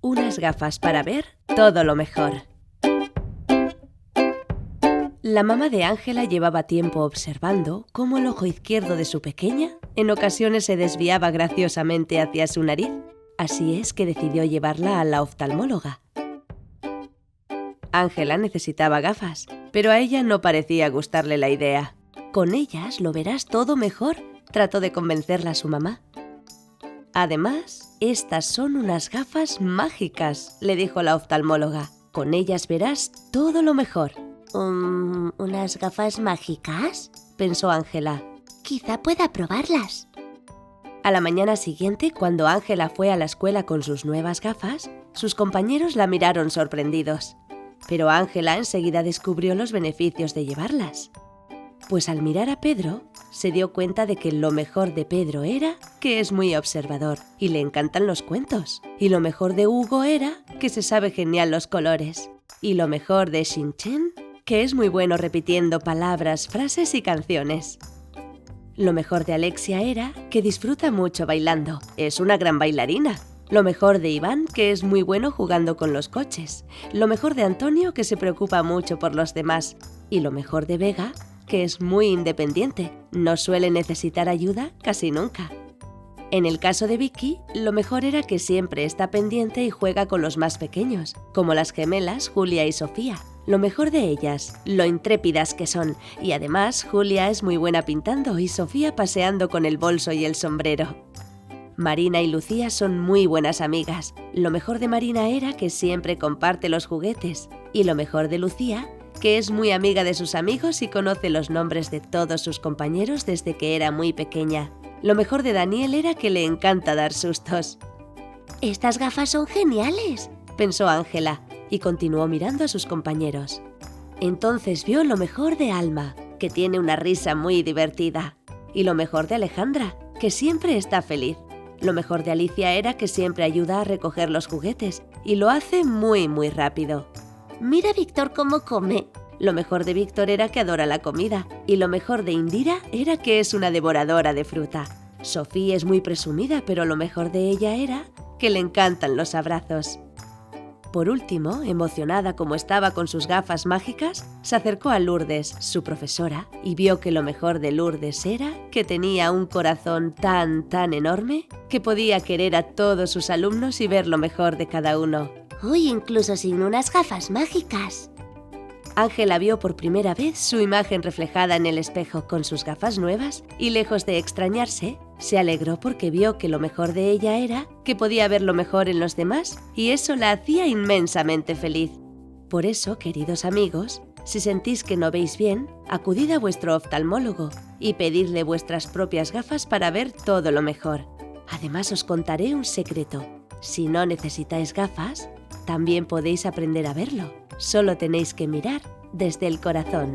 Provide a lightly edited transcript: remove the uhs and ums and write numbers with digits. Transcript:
Unas gafas para ver todo lo mejor. La mamá de Ángela llevaba tiempo observando cómo el ojo izquierdo de su pequeña en ocasiones se desviaba graciosamente hacia su nariz. Así es que decidió llevarla a la oftalmóloga. Ángela necesitaba gafas, pero a ella no parecía gustarle la idea. «Con ellas lo verás todo mejor», trató de convencerla su mamá. «Además, estas son unas gafas mágicas», le dijo la oftalmóloga. «Con ellas verás todo lo mejor». ¿Unas gafas mágicas?, pensó Ángela. Quizá pueda probarlas. A la mañana siguiente, cuando Ángela fue a la escuela con sus nuevas gafas, sus compañeros la miraron sorprendidos. Pero Ángela enseguida descubrió los beneficios de llevarlas. Pues al mirar a Pedro, se dio cuenta de que lo mejor de Pedro era que es muy observador y le encantan los cuentos. Y lo mejor de Hugo era que se sabe genial los colores. Y lo mejor de Shin-Chen, que es muy bueno repitiendo palabras, frases y canciones. Lo mejor de Alexia era que disfruta mucho bailando. Es una gran bailarina. Lo mejor de Iván, que es muy bueno jugando con los coches. Lo mejor de Antonio, que se preocupa mucho por los demás. Y lo mejor de Vega, que es muy independiente. No suele necesitar ayuda casi nunca. En el caso de Vicky, lo mejor era que siempre está pendiente y juega con los más pequeños, como las gemelas Julia y Sofía. Lo mejor de ellas, lo intrépidas que son, y además Julia es muy buena pintando y Sofía paseando con el bolso y el sombrero. Marina y Lucía son muy buenas amigas. Lo mejor de Marina era que siempre comparte los juguetes, y lo mejor de Lucía, que es muy amiga de sus amigos y conoce los nombres de todos sus compañeros desde que era muy pequeña. Lo mejor de Daniel era que le encanta dar sustos. «Estas gafas son geniales», pensó Ángela, y continuó mirando a sus compañeros. Entonces vio lo mejor de Alma, que tiene una risa muy divertida, y lo mejor de Alejandra, que siempre está feliz. Lo mejor de Alicia era que siempre ayuda a recoger los juguetes, y lo hace muy rápido. «Mira a Víctor cómo come». Lo mejor de Víctor era que adora la comida, y lo mejor de Indira era que es una devoradora de fruta. Sofía es muy presumida, pero lo mejor de ella era que le encantan los abrazos. Por último, emocionada como estaba con sus gafas mágicas, se acercó a Lourdes, su profesora, y vio que lo mejor de Lourdes era que tenía un corazón tan enorme que podía querer a todos sus alumnos y ver lo mejor de cada uno. ¡Uy, incluso sin unas gafas mágicas! Ángela vio por primera vez su imagen reflejada en el espejo con sus gafas nuevas y, lejos de extrañarse, se alegró porque vio que lo mejor de ella era que podía ver lo mejor en los demás y eso la hacía inmensamente feliz. Por eso, queridos amigos, si sentís que no veis bien, acudid a vuestro oftalmólogo y pedidle vuestras propias gafas para ver todo lo mejor. Además, os contaré un secreto. Si no necesitáis gafas, también podéis aprender a verlo. Solo tenéis que mirar desde el corazón.